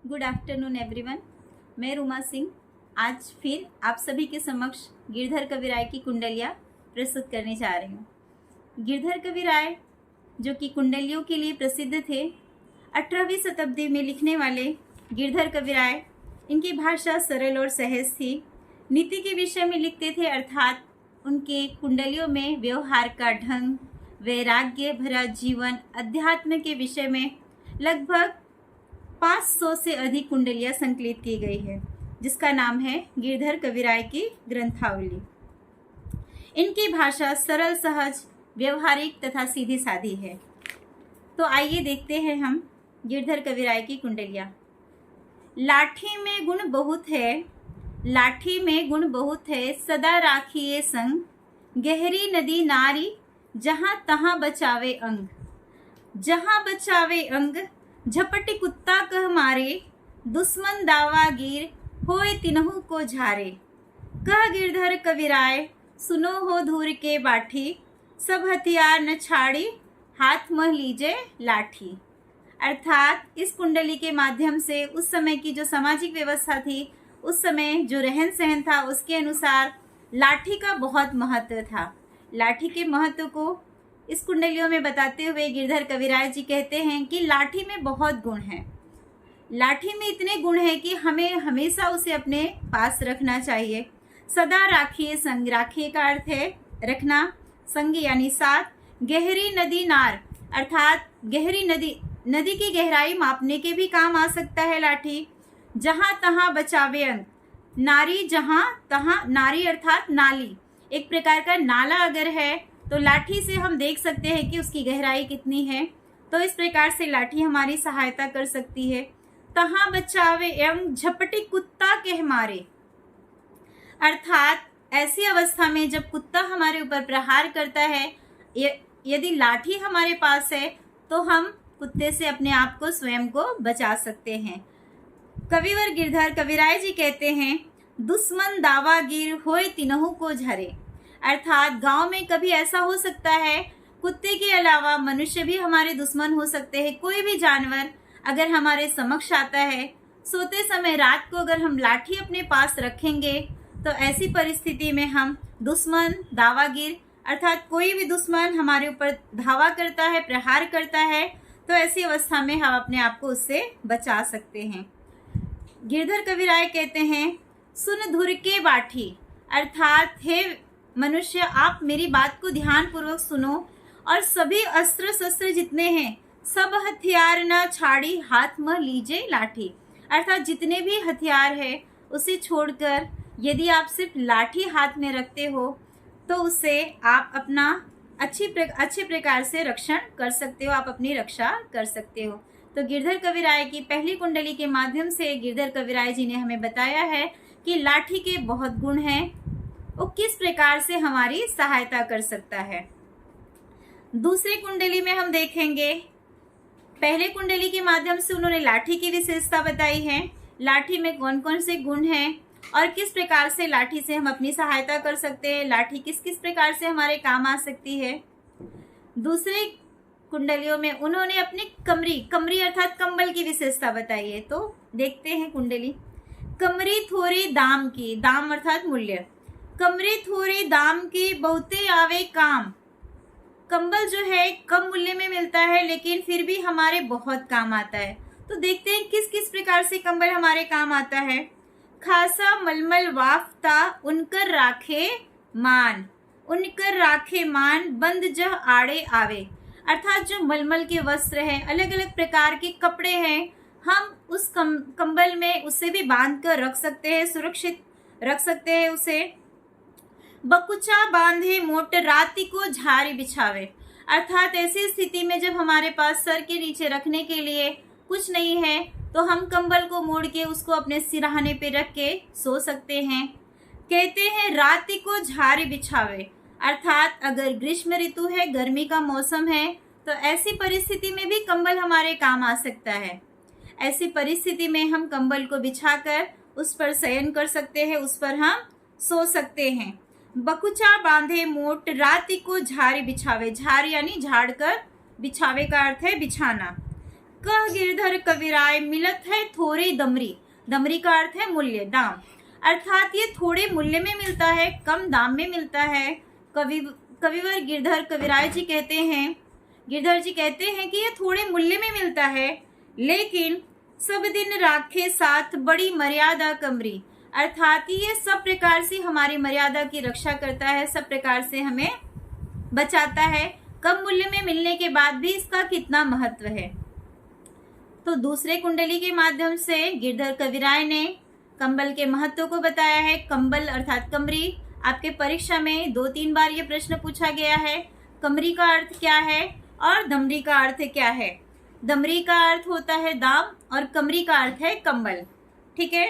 Good afternoon everyone. मैं रूमा सिंह आज फिर आप सभी के समक्ष गिरधर कविराय की कुंडलियाँ प्रस्तुत करने जा रही हूँ। गिरधर कविराय जो कि कुंडलियों के लिए प्रसिद्ध थे, 18वीं शताब्दी में लिखने वाले गिरधर कविराय, इनकी भाषा सरल और सहज थी। नीति के विषय में लिखते थे, अर्थात उनके कुंडलियों में व्यवहार का ढंग, वैराग्य भरा जीवन, अध्यात्म के विषय में लगभग 500 से अधिक कुंडलियाँ संकलित की गई है, जिसका नाम है गिरधर कविराय की ग्रंथावली। इनकी भाषा सरल, सहज, व्यवहारिक तथा सीधी सादी है। तो आइए देखते हैं हम गिरधर कविराय की कुंडलियाँ। लाठी में गुण बहुत है, लाठी में गुण बहुत है, सदा राखिए संग, गहरी नदी नारी, जहाँ तहाँ बचावे अंग, जहाँ बचावे अंग, झपटी कुत्ता कह मारे, दुश्मन दावागीर, होए तिनहु को झारे। कह गिरधर कविराय, सुनो हो धूर के बाठी, सब हथियार न छाड़ी, हाथ मह लीजे लाठी। अर्थात इस कुंडली के माध्यम से उस समय की जो सामाजिक व्यवस्था थी, उस समय जो रहन सहन था, उसके अनुसार लाठी का बहुत महत्व था। लाठी के महत्व को इस कुंडलियों में बताते हुए गिरधर कविराय जी कहते हैं कि लाठी में बहुत गुण हैं। लाठी में इतने गुण हैं कि हमें हमेशा उसे अपने पास रखना चाहिए। सदा राखिए संग, राखिए का अर्थ है रखना, संग यानी साथ। गहरी नदी नार, अर्थात गहरी नदी की गहराई मापने के भी काम आ सकता है लाठी। जहाँ तहाँ बचावे अंग, नारी जहाँ तहाँ, नारी अर्थात नाली, एक प्रकार का नाला अगर है तो लाठी से हम देख सकते हैं कि उसकी गहराई कितनी है। तो इस प्रकार से लाठी हमारी सहायता कर सकती है। तहाँ बचावे एवं झपटी कुत्ता कह मारे, अर्थात ऐसी अवस्था में जब कुत्ता हमारे ऊपर प्रहार करता है, यदि लाठी हमारे पास है तो हम कुत्ते से अपने आप को, स्वयं को बचा सकते हैं। कविवर गिरधर कविराय जी कहते हैं, दुश्मन दावागीर, होए तिनहु को झरे, अर्थात गांव में कभी ऐसा हो सकता है, कुत्ते के अलावा मनुष्य भी हमारे दुश्मन हो सकते हैं। कोई भी जानवर अगर हमारे समक्ष आता है, सोते समय रात को अगर हम लाठी अपने पास रखेंगे तो ऐसी परिस्थिति में हम दुश्मन, दावागीर, अर्थात कोई भी दुश्मन हमारे ऊपर धावा करता है, प्रहार करता है, तो ऐसी अवस्था में हम अपने आप को उससे बचा सकते हैं। गिरधर कविराय कहते हैं, सुन धुर के बाठी, अर्थात हे मनुष्य, आप मेरी बात को ध्यान पूर्वक सुनो और सभी अस्त्र शस्त्र जितने हैं, सब हथियार न छाड़ी, हाथ में लीजिए लाठी, अर्थात जितने भी हथियार है उसे छोड़कर यदि आप सिर्फ लाठी हाथ में रखते हो तो उससे आप अपना अच्छे प्रकार से रक्षण कर सकते हो, आप अपनी रक्षा कर सकते हो। तो गिरधर कविराय की पहली कुंडली के माध्यम से गिरधर कविराय जी ने हमें बताया है कि लाठी के बहुत गुण हैं, वो किस प्रकार से हमारी सहायता कर सकता है। दूसरी कुंडली में हम देखेंगे, पहले कुंडली के माध्यम से उन्होंने लाठी की विशेषता बताई है, लाठी में कौन कौन से गुण हैं और किस प्रकार से लाठी से हम अपनी सहायता कर सकते हैं, लाठी किस किस प्रकार से हमारे काम आ सकती है। दूसरी कुंडलियों में उन्होंने अपनी कमरी अर्थात कंबल की विशेषता बताई है। तो देखते हैं कुंडली। कमरी थोड़ी दाम की, दाम अर्थात मूल्य, कमरे थोड़े दाम की, बहुते आवे काम। कंबल जो है कम मूल्य में मिलता है लेकिन फिर भी हमारे बहुत काम आता है। तो देखते हैं किस किस प्रकार से कंबल हमारे काम आता है। खासा मलमल वाफ्ता, उनकर राखे मान, उनकर राखे मान, बंद जह आड़े आवे, अर्थात जो मलमल के वस्त्र हैं, अलग अलग प्रकार के कपड़े हैं, हम उस कंबल में उससे भी बांध कर रख सकते हैं, सुरक्षित रख सकते हैं उसे। बकुचा बांधे मोट, राति को झारी बिछावे, अर्थात ऐसी स्थिति में जब हमारे पास सर के नीचे रखने के लिए कुछ नहीं है तो हम कंबल को मोड़ के उसको अपने सिरहाने पे रख के सो सकते हैं। कहते हैं राति को झारी बिछावे, अर्थात अगर ग्रीष्म ऋतु है, गर्मी का मौसम है, तो ऐसी परिस्थिति में भी कंबल हमारे काम आ सकता है। ऐसी परिस्थिति में हम कंबल को बिछाकर उस पर शयन कर सकते हैं, उस पर हम सो सकते हैं। बकुचा बांधे मोट, राति को झारी बिछावे, झारी यानी झाड़ कर, बिछावे का अर्थ है बिछाना। कह गिरधर कविराय मिलत है थोड़े दमरी। दमरी का अर्थ है मूल्य, दाम, अर्थात ये थोड़े मूल्य में मिलता है, कम दाम में मिलता है। कविवर गिरधर कविराय जी कहते हैं, गिरधर जी कहते हैं कि ये थोड़े मूल्य में मिलता है, लेकिन सब दिन राखे साथ बड़ी मर्यादा कमरी, अर्थात ये सब प्रकार से हमारी मर्यादा की रक्षा करता है, सब प्रकार से हमें बचाता है। कम मूल्य में मिलने के बाद भी इसका कितना महत्व है। तो दूसरे कुंडली के माध्यम से गिरधर कविराय ने कंबल के महत्व को बताया है। कंबल अर्थात कमरी, आपके परीक्षा में 2-3 बार ये प्रश्न पूछा गया है। कमरी का अर्थ क्या है और दमरी का अर्थ क्या है। दमरी का अर्थ होता है दाम और कमरी का अर्थ है कंबल। ठीक है,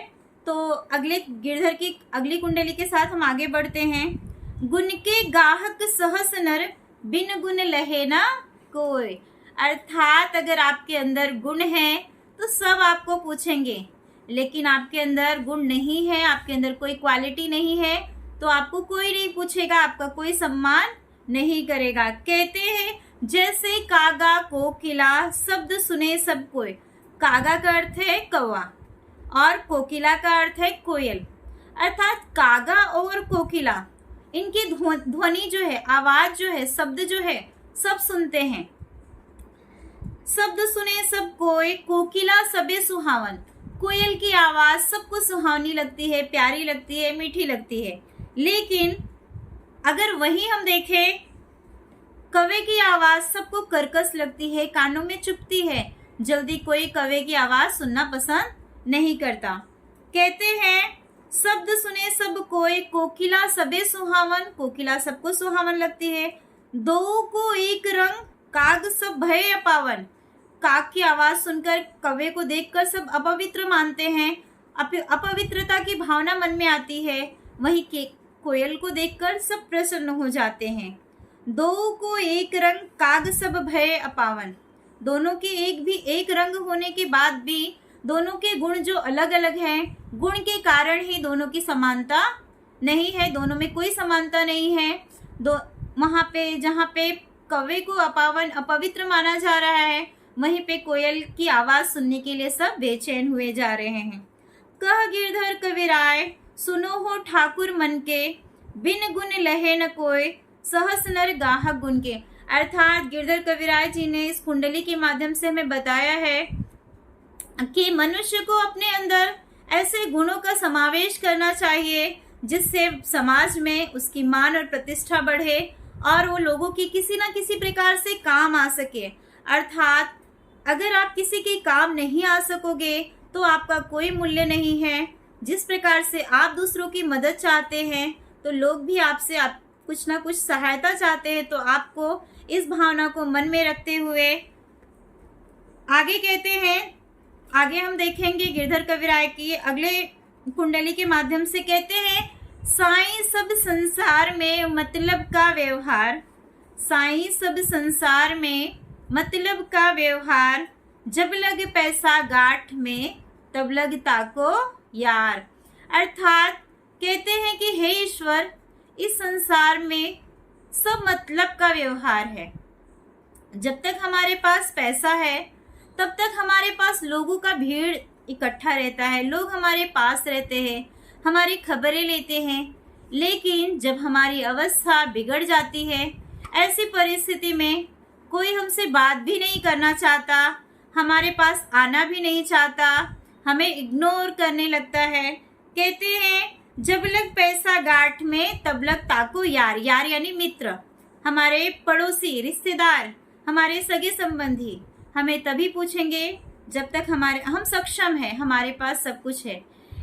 तो अगले गिरधर की अगली कुंडली के साथ हम आगे बढ़ते हैं। गुण के गाहक सहस नर, बिन गुण लहे ना कोई, अर्थात अगर आपके अंदर गुण है तो सब आपको पूछेंगे, लेकिन आपके अंदर गुण नहीं है, आपके अंदर कोई क्वालिटी नहीं है, तो आपको कोई नहीं पूछेगा, आपका कोई सम्मान नहीं करेगा। कहते हैं जैसे कागा कोकिला, शब्द सुने सब कोई। कागा का अर्थ है कौवा और कोकिला का अर्थ है कोयल, अर्थात कागा और कोकिला इनकी ध्वनि जो है, आवाज जो है, शब्द जो है, सब सुनते हैं। शब्द सुने सब कोई, कोकिला सबे सुहावन, कोयल की आवाज सबको सुहावनी लगती है, प्यारी लगती है, मीठी लगती है। लेकिन अगर वही हम देखें, कौवे की आवाज सबको कर्कश लगती है, कानों में चुभती है, जल्दी कोई कौवे की आवाज सुनना पसंद नहीं करता। कहते हैं शब्द सुने सब कोई, कोकिला सबे सुहावन, कोकिला सबको सुहावन लगती है। दो को एक रंग, काग सब भय अपावन, काग की आवाज सुनकर, कौवे को देखकर सब अपवित्र मानते हैं, अपवित्रता की भावना मन में आती है। वहीं कोयल को देखकर सब प्रसन्न हो जाते हैं। दो को एक रंग, काग सब भय अपावन, दोनों के एक रंग होने के बाद भी दोनों के गुण जो अलग अलग हैं, गुण के कारण ही दोनों की समानता नहीं है, दोनों में कोई समानता नहीं है। वहां पे जहाँ पे कौवे को अपावन, अपवित्र माना जा रहा है, वहीं पे कोयल की आवाज सुनने के लिए सब बेचैन हुए जा रहे हैं। कह गिरधर कविराय सुनो हो ठाकुर मन के, बिन गुण लहे न कोय, सहस नर गाहक गुण के, अर्थात गिरधर कविराय जी ने इस कुंडली के माध्यम से हमें बताया है कि मनुष्य को अपने अंदर ऐसे गुणों का समावेश करना चाहिए जिससे समाज में उसकी मान और प्रतिष्ठा बढ़े और वो लोगों की किसी ना किसी प्रकार से काम आ सके। अर्थात अगर आप किसी के काम नहीं आ सकोगे तो आपका कोई मूल्य नहीं है। जिस प्रकार से आप दूसरों की मदद चाहते हैं तो लोग भी आपसे कुछ ना कुछ सहायता चाहते हैं, तो आपको इस भावना को मन में रखते हुए आगे कहते हैं, आगे हम देखेंगे गिरधर कविराय की अगले कुंडली के माध्यम से। कहते हैं साईं सब संसार में मतलब का व्यवहार, साईं सब संसार में मतलब का व्यवहार, जब लग पैसा गांठ में तब लगता को यार, अर्थात कहते हैं कि हे ईश्वर, इस संसार में सब मतलब का व्यवहार है। जब तक हमारे पास पैसा है तब तक हमारे पास लोगों का भीड़ इकट्ठा रहता है, लोग हमारे पास रहते हैं, हमारी खबरें लेते हैं। लेकिन जब हमारी अवस्था बिगड़ जाती है, ऐसी परिस्थिति में कोई हमसे बात भी नहीं करना चाहता, हमारे पास आना भी नहीं चाहता, हमें इग्नोर करने लगता है। कहते हैं जब लग पैसा गांठ में तब लग ताको यार, यार यानी मित्र, हमारे पड़ोसी, रिश्तेदार, हमारे सगे संबंधी हमें तभी पूछेंगे जब तक हम सक्षम हैं, हमारे पास सब कुछ है।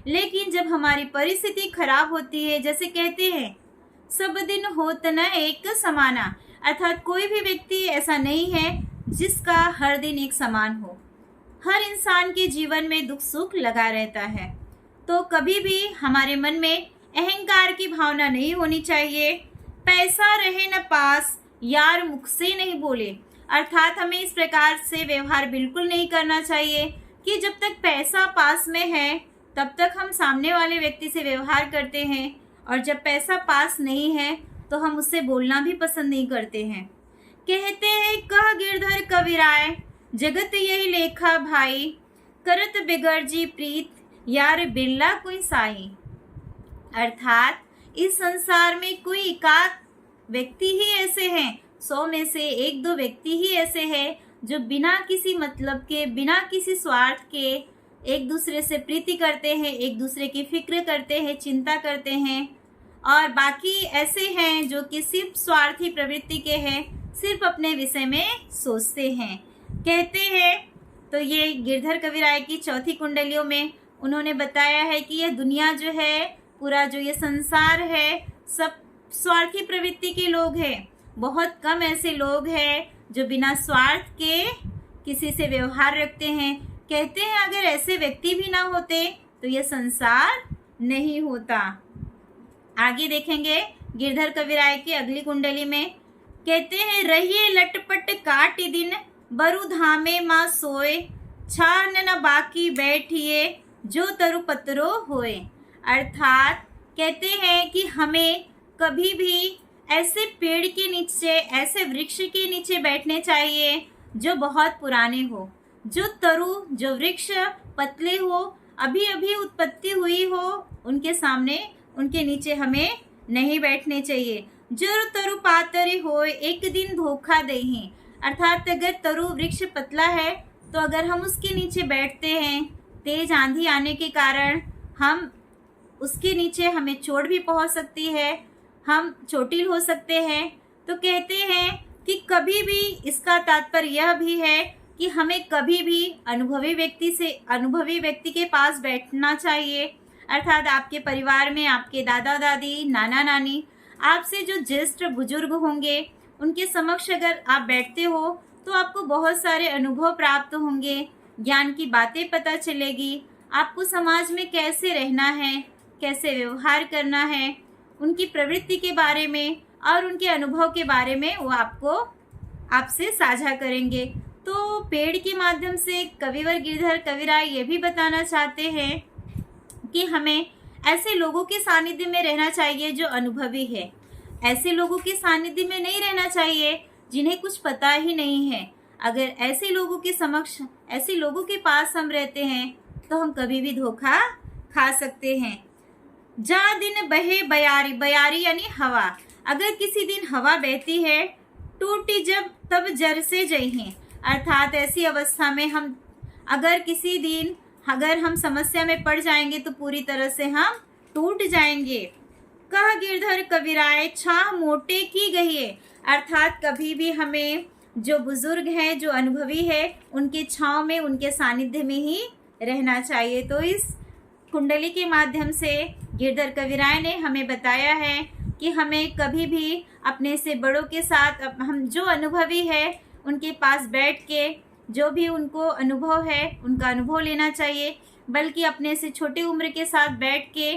लेकिन जब हमारी परिस्थिति खराब होती है, जैसे कहते हैं सब दिन होत न एक समाना, अर्थात कोई भी व्यक्ति ऐसा नहीं है जिसका हर दिन एक समान हो। हर इंसान के जीवन में दुख सुख लगा रहता है, तो कभी भी हमारे मन में अहंकार की भावना नहीं होनी चाहिए। पैसा रहे न पास, यार मुख से नहीं बोले, अर्थात हमें इस प्रकार से व्यवहार बिल्कुल नहीं करना चाहिए कि जब तक पैसा पास में है तब तक हम सामने वाले व्यक्ति से व्यवहार करते हैं, और जब पैसा पास नहीं है तो हम उससे बोलना भी पसंद नहीं करते हैं। कहते हैं कह गिरधर कविराय जगत यही लेखा भाई, करत बिगड़ जी प्रीत, यार बिरला कोई साई। अर्थात इस संसार में कोई एकाध व्यक्ति ही ऐसे हैं, 100 में से 1-2 व्यक्ति ही ऐसे हैं जो बिना किसी मतलब के, बिना किसी स्वार्थ के एक दूसरे से प्रीति करते हैं, एक दूसरे की फिक्र करते हैं, चिंता करते हैं। और बाकी ऐसे हैं जो कि सिर्फ स्वार्थी प्रवृत्ति के हैं, सिर्फ अपने विषय में सोचते हैं। कहते हैं तो ये गिरधर कविराय की चौथी कुंडलियों में उन्होंने बताया है कि यह दुनिया जो है, पूरा जो ये संसार है, सब स्वार्थी प्रवृत्ति के लोग हैं। बहुत कम ऐसे लोग हैं जो बिना स्वार्थ के किसी से व्यवहार रखते हैं। कहते हैं अगर ऐसे व्यक्ति भी ना होते तो यह संसार नहीं होता। आगे देखेंगे गिरधर कविराय की अगली कुंडली में। कहते हैं रहिए लटपट काट दिन, बरु धामे माँ सोए, छान न बाकी बैठिए, जो तरु पत्रो होए। अर्थात कहते हैं कि हमें कभी भी ऐसे पेड़ के नीचे, ऐसे वृक्ष के नीचे बैठने चाहिए जो बहुत पुराने हो, जो तरु, जो वृक्ष पतले हो, अभी अभी उत्पत्ति हुई हो, उनके सामने, उनके नीचे हमें नहीं बैठने चाहिए। जो तरु पातरी हो, एक दिन धोखा देही। अर्थात अगर तरु वृक्ष पतला है तो अगर हम उसके नीचे बैठते हैं, तेज आंधी आने के कारण हम उसके नीचे, हमें चोट भी पहुंच सकती है, हम चोटिल हो सकते हैं। तो कहते हैं कि कभी भी, इसका तात्पर्य यह भी है कि हमें कभी भी अनुभवी व्यक्ति के पास बैठना चाहिए। अर्थात आपके परिवार में आपके दादा दादी, नाना नानी, आपसे जो ज्येष्ठ बुजुर्ग होंगे, उनके समक्ष अगर आप बैठते हो तो आपको बहुत सारे अनुभव प्राप्त होंगे, ज्ञान की बातें पता चलेगी, आपको समाज में कैसे रहना है, कैसे व्यवहार करना है, उनकी प्रवृत्ति के बारे में और उनके अनुभव के बारे में वो आपसे साझा करेंगे। तो पेड़ के माध्यम से कविवर गिरधर कविराय ये भी बताना चाहते हैं कि हमें ऐसे लोगों के सानिध्य में रहना चाहिए जो अनुभवी है। ऐसे लोगों के सानिध्य में नहीं रहना चाहिए जिन्हें कुछ पता ही नहीं है। अगर ऐसे लोगों के समक्ष, ऐसे लोगों के पास हम रहते हैं तो हम कभी भी धोखा खा सकते हैं। जा दिन बहे बयारी, बयारी यानी हवा। अगर किसी दिन हवा बहती है, टूटी जब तब जर से जइहें। अर्थात ऐसी अवस्था में हम अगर हम समस्या में पड़ जाएंगे तो पूरी तरह से हम टूट जाएंगे। कह गिरधर कविराय छाह मोटे की गई। अर्थात कभी भी हमें जो बुजुर्ग हैं, जो अनुभवी है, उनके छांव में, उनके सानिध्य में ही रहना चाहिए। तो इस कुंडली के माध्यम से गिरधर कविराय ने हमें बताया है कि हमें कभी भी अपने से बड़ों के साथ, हम जो अनुभवी है उनके पास बैठ के जो भी उनको अनुभव है उनका अनुभव लेना चाहिए, बल्कि अपने से छोटे उम्र के साथ बैठ के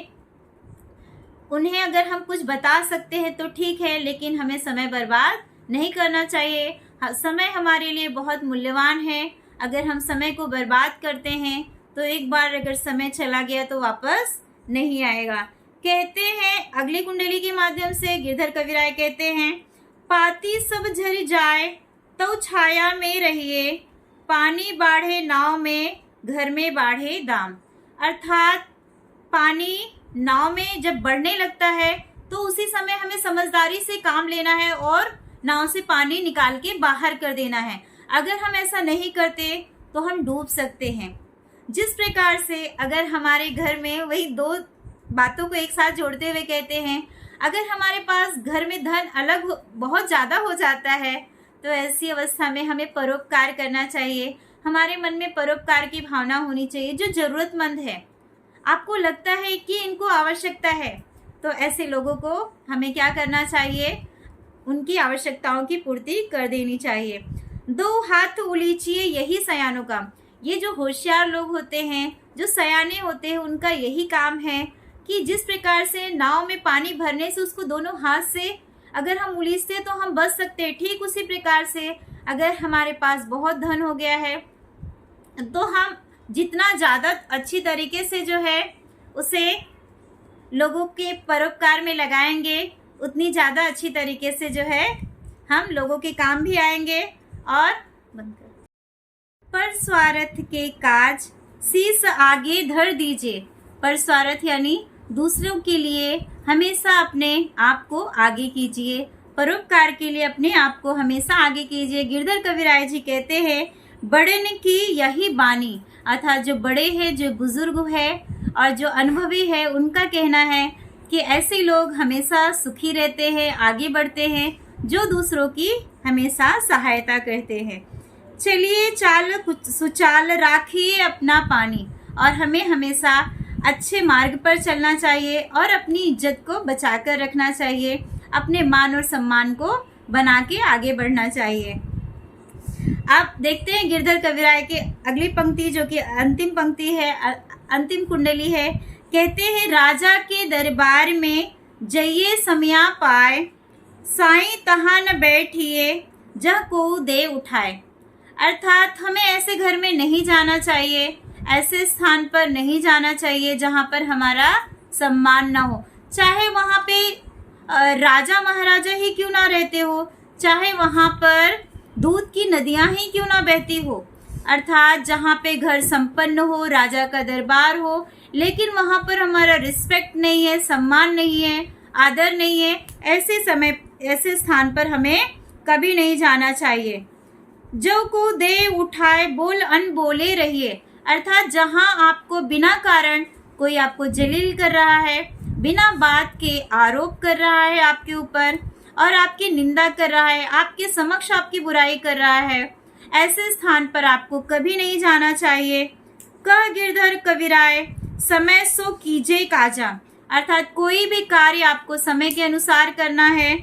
उन्हें अगर हम कुछ बता सकते हैं तो ठीक है, लेकिन हमें समय बर्बाद नहीं करना चाहिए। समय हमारे लिए बहुत मूल्यवान है। अगर हम समय को बर्बाद करते हैं तो एक बार अगर समय चला गया तो वापस नहीं आएगा। कहते हैं अगली कुंडली के माध्यम से गिरधर कविराय कहते हैं पाती सब झर जाए तो छाया में रहिए, पानी बाढ़े नाव में घर में बाढ़े दाम। अर्थात पानी नाव में जब बढ़ने लगता है तो उसी समय हमें समझदारी से काम लेना है और नाव से पानी निकाल के बाहर कर देना है। अगर हम ऐसा नहीं करते तो हम डूब सकते हैं। जिस प्रकार से अगर हमारे घर में, वही दो बातों को एक साथ जोड़ते हुए कहते हैं, अगर हमारे पास घर में धन अलग बहुत ज़्यादा हो जाता है तो ऐसी अवस्था में हमें परोपकार करना चाहिए। हमारे मन में परोपकार की भावना होनी चाहिए। जो ज़रूरतमंद है, आपको लगता है कि इनको आवश्यकता है, तो ऐसे लोगों को हमें क्या करना चाहिए, उनकी आवश्यकताओं की पूर्ति कर देनी चाहिए। दो हाथ उलीचिए यही सयानों का। ये जो होशियार लोग होते हैं, जो सयाने होते हैं, उनका यही काम है कि जिस प्रकार से नाव में पानी भरने से उसको दोनों हाथ से अगर हम उलीचते तो हम बच सकते हैं, ठीक उसी प्रकार से अगर हमारे पास बहुत धन हो गया है तो हम जितना ज़्यादा अच्छी तरीके से जो है उसे लोगों के परोपकार में लगाएंगे, उतनी ज़्यादा अच्छी तरीके से जो है हम लोगों के काम भी आएंगे। और पर स्वार्थ के काज शीश आगे धर दीजिए। पर स्वार्थ यानी दूसरों के लिए हमेशा अपने आप को आगे कीजिए, परोपकार के लिए अपने आप को हमेशा आगे कीजिए। गिरधर कविराय जी कहते हैं, बड़न की यही बानी, अर्थात जो बड़े हैं, जो बुजुर्ग है और जो अनुभवी है, उनका कहना है कि ऐसे लोग हमेशा सुखी रहते हैं, आगे बढ़ते हैं, जो दूसरों की हमेशा सहायता करते हैं। चलिए चाल कुछ सुचाल राखिए अपना पानी, और हमें हमेशा अच्छे मार्ग पर चलना चाहिए और अपनी इज्जत को बचाकर रखना चाहिए, अपने मान और सम्मान को बना के आगे बढ़ना चाहिए। आप देखते हैं गिरधर कविराय के अगली पंक्ति, जो कि अंतिम पंक्ति है, अंतिम कुंडली है। कहते हैं, राजा के दरबार में जइए समया पाए, साईं तहाँ न बैठिए जह को दे उठाए। अर्थात हमें ऐसे घर में नहीं जाना चाहिए, ऐसे स्थान पर नहीं जाना चाहिए जहाँ पर हमारा सम्मान ना हो, चाहे वहाँ पे राजा महाराजा ही क्यों ना रहते हो, चाहे वहाँ पर दूध की नदियाँ ही क्यों ना बहती हो। अर्थात जहाँ पे घर संपन्न हो, राजा का दरबार हो, लेकिन वहाँ पर हमारा रिस्पेक्ट नहीं है, सम्मान नहीं है, आदर नहीं है, ऐसे स्थान पर हमें कभी नहीं जाना चाहिए। जो को दे उठाए बोल अनबोले रहिए। अर्थात जहाँ आपको बिना कारण कोई आपको जलील कर रहा है, बिना बात के आरोप कर रहा है आपके ऊपर और आपकी निंदा कर रहा है, आपके समक्ष आपकी बुराई कर रहा है, ऐसे स्थान पर आपको कभी नहीं जाना चाहिए। कह गिरधर कविराय समय सो कीजिए काजा। अर्थात कोई भी कार्य आपको समय के अनुसार करना है।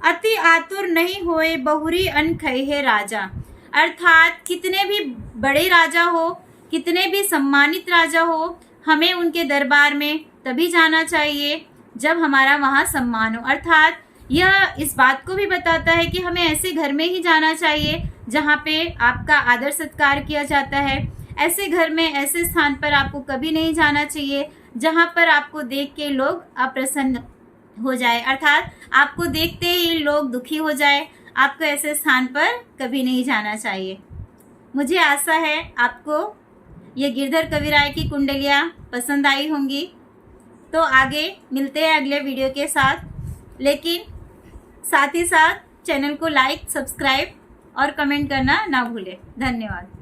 अति आतुर नहीं होए बहुरी अन खैहे राजा। अर्थात कितने भी बड़े राजा हो, कितने भी सम्मानित राजा हो, हमें उनके दरबार में तभी जाना चाहिए जब हमारा वहाँ सम्मान हो। अर्थात यह इस बात को भी बताता है कि हमें ऐसे घर में ही जाना चाहिए जहाँ पे आपका आदर सत्कार किया जाता है। ऐसे घर में, ऐसे स्थान पर आपको कभी नहीं जाना चाहिए जहाँ पर आपको देख के लोग अप्रसन्न हो जाए, अर्थात आपको देखते ही लोग दुखी हो जाए। आपको ऐसे स्थान पर कभी नहीं जाना चाहिए। मुझे आशा है आपको ये गिरधर कविराय की कुंडलियाँ पसंद आई होंगी। तो आगे मिलते हैं अगले वीडियो के साथ, लेकिन साथ ही साथ चैनल को लाइक, सब्सक्राइब और कमेंट करना ना भूलें। धन्यवाद।